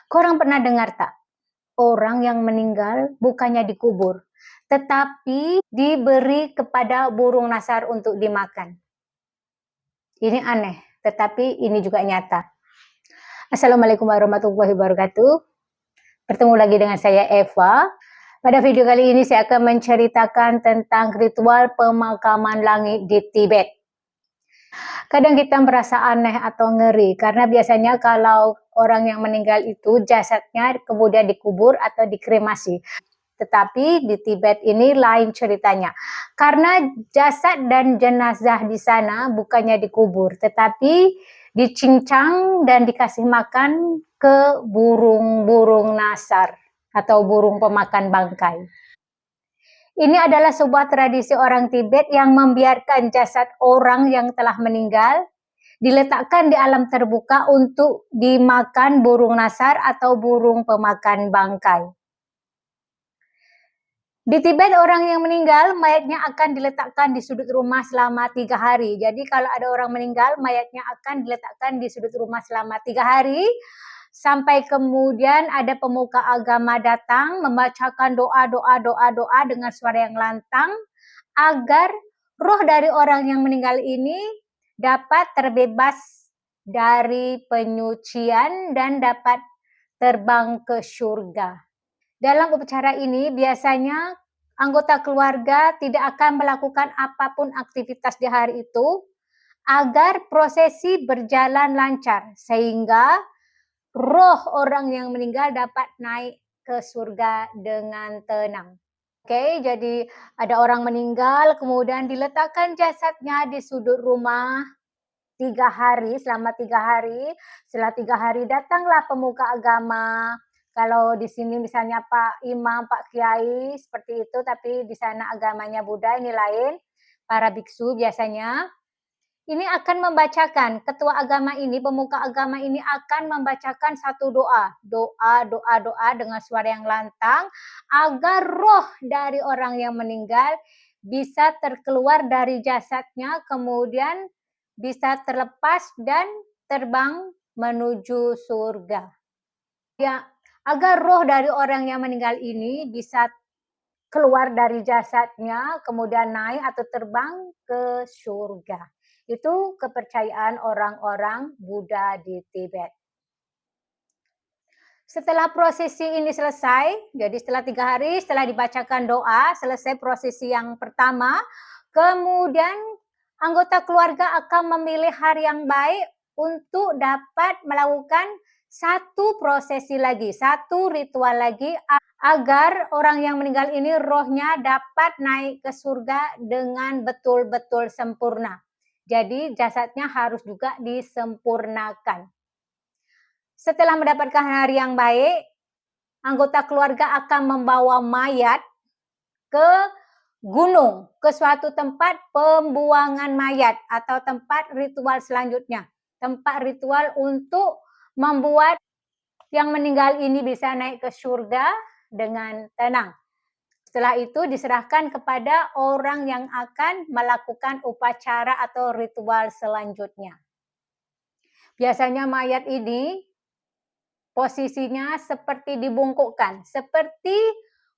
Korang pernah dengar tak? Orang yang meninggal bukannya dikubur, tetapi diberi kepada burung nasar untuk dimakan. Ini aneh, tetapi ini juga nyata. Assalamualaikum warahmatullahi wabarakatuh. Bertemu lagi dengan saya Eva. Pada video kali ini saya akan menceritakan tentang ritual pemakaman langit di Tibet. Kadang kita merasa aneh atau ngeri karena biasanya kalau orang yang meninggal itu jasadnya kemudian dikubur atau dikremasi. Tetapi di Tibet ini lain ceritanya. Karena jasad dan jenazah di sana bukannya dikubur, tetapi dicincang dan dikasih makan ke burung-burung nasar atau burung pemakan bangkai. Ini adalah sebuah tradisi orang Tibet yang membiarkan jasad orang yang telah meninggal diletakkan di alam terbuka untuk dimakan burung nasar atau burung pemakan bangkai. Di Tibet orang yang meninggal, mayatnya akan diletakkan di sudut rumah selama 3 hari. Jadi kalau ada orang meninggal, mayatnya akan diletakkan di sudut rumah selama 3 hari. Sampai kemudian ada pemuka agama datang membacakan doa dengan suara yang lantang agar roh dari orang yang meninggal ini dapat terbebas dari penyucian dan dapat terbang ke surga. Dalam upacara ini biasanya anggota keluarga tidak akan melakukan apapun aktivitas di hari itu agar prosesi berjalan lancar sehingga roh orang yang meninggal dapat naik ke surga dengan tenang. Oke, jadi ada orang meninggal kemudian diletakkan jasadnya di sudut rumah 3 hari, selama 3 hari. Setelah 3 hari datanglah pemuka agama. Kalau di sini misalnya Pak Imam, Pak Kiai seperti itu, tapi di sana agamanya Buddha, ini lain. Para biksu biasanya ini akan membacakan, ketua agama ini, pemuka agama ini akan membacakan satu doa dengan suara yang lantang agar roh dari orang yang meninggal bisa terkeluar dari jasadnya, kemudian bisa terlepas dan terbang menuju surga. Ya, agar roh dari orang yang meninggal ini bisa keluar dari jasadnya, kemudian naik atau terbang ke surga. Itu kepercayaan orang-orang Buddha di Tibet. Setelah prosesi ini selesai, jadi setelah 3 hari, setelah dibacakan doa, selesai prosesi yang pertama, kemudian anggota keluarga akan memilih hari yang baik untuk dapat melakukan satu prosesi lagi, satu ritual lagi agar orang yang meninggal ini rohnya dapat naik ke surga dengan betul-betul sempurna. Jadi jasadnya harus juga disempurnakan. Setelah mendapatkan hari yang baik, anggota keluarga akan membawa mayat ke gunung, ke suatu tempat pembuangan mayat atau tempat ritual selanjutnya. Tempat ritual untuk membuat yang meninggal ini bisa naik ke surga dengan tenang. Setelah itu diserahkan kepada orang yang akan melakukan upacara atau ritual selanjutnya. Biasanya mayat ini posisinya seperti dibungkukkan, seperti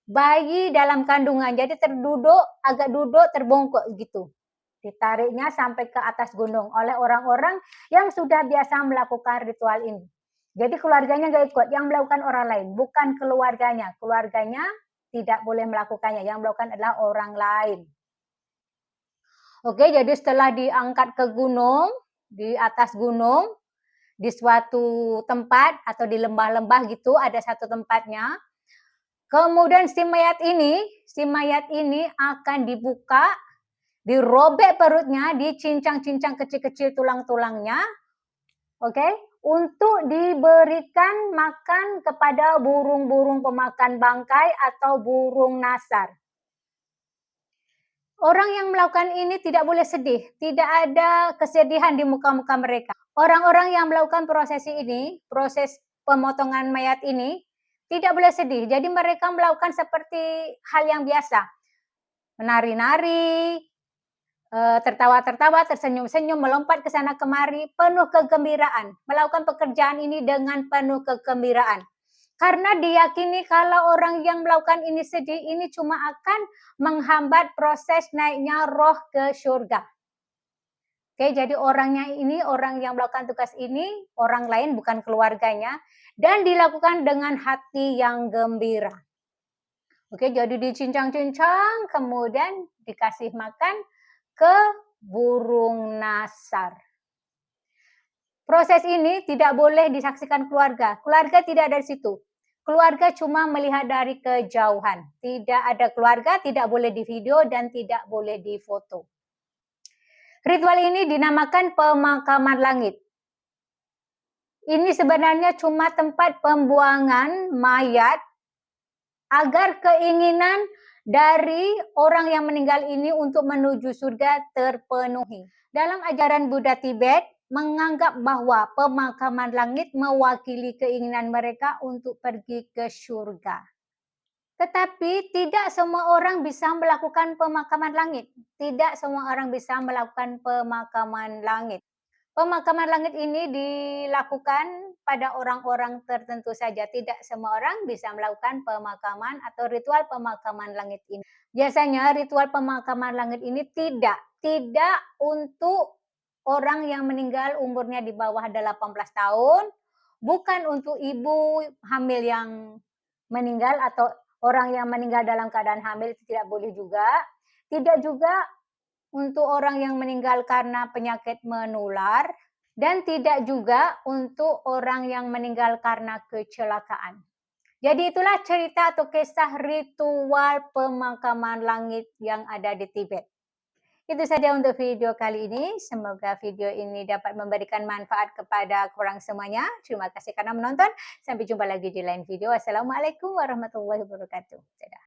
bayi dalam kandungan. Jadi agak duduk terbungkuk gitu. Ditariknya sampai ke atas gunung oleh orang-orang yang sudah biasa melakukan ritual ini. Jadi keluarganya nggak ikut, yang melakukan orang lain, bukan keluarganya. Keluarganya tidak boleh melakukannya, yang melakukan adalah orang lain. Oke, jadi setelah diangkat ke gunung, di atas gunung, di suatu tempat atau di lembah-lembah gitu, ada satu tempatnya. Kemudian si mayat ini akan dibuka, dirobek perutnya, dicincang-cincang kecil-kecil tulang-tulangnya. Oke, untuk diberikan makan kepada burung-burung pemakan bangkai atau burung nasar. Orang yang melakukan ini tidak boleh sedih, tidak ada kesedihan di muka-muka mereka. Orang-orang yang melakukan prosesi ini, proses pemotongan mayat ini, tidak boleh sedih. Jadi mereka melakukan seperti hal yang biasa. Menari-nari, tertawa-tertawa, tersenyum-senyum, melompat ke sana kemari, penuh kegembiraan. Melakukan pekerjaan ini dengan penuh kegembiraan. Karena diyakini kalau orang yang melakukan ini sedih ini cuma akan menghambat proses naiknya roh ke surga. Oke, jadi orang yang melakukan tugas ini, orang lain bukan keluarganya, dan dilakukan dengan hati yang gembira. Oke, jadi dicincang-cincang, kemudian dikasih makan ke burung nasar. Proses ini tidak boleh disaksikan keluarga. Keluarga tidak ada di situ. Keluarga cuma melihat dari kejauhan. Tidak ada keluarga, tidak boleh divideo dan tidak boleh difoto. Ritual ini dinamakan pemakaman langit. Ini sebenarnya cuma tempat pembuangan mayat agar keinginan dari orang yang meninggal ini untuk menuju surga terpenuhi. Dalam ajaran Buddha Tibet, menganggap bahwa pemakaman langit mewakili keinginan mereka untuk pergi ke surga. Tetapi tidak semua orang bisa melakukan pemakaman langit. Tidak semua orang bisa melakukan pemakaman langit. Pemakaman langit ini dilakukan pada orang-orang tertentu saja. Tidak semua orang bisa melakukan pemakaman atau ritual pemakaman langit ini. Biasanya ritual pemakaman langit ini tidak untuk orang yang meninggal umurnya di bawah 18 tahun, bukan untuk ibu hamil yang meninggal atau orang yang meninggal dalam keadaan hamil, itu tidak boleh juga. Tidak juga untuk orang yang meninggal karena penyakit menular, dan tidak juga untuk orang yang meninggal karena kecelakaan. Jadi itulah cerita atau kisah ritual pemakaman langit yang ada di Tibet. Itu saja untuk video kali ini. Semoga video ini dapat memberikan manfaat kepada korang semuanya. Terima kasih karena menonton. Sampai jumpa lagi di lain video. Wassalamualaikum warahmatullahi wabarakatuh. Dadah.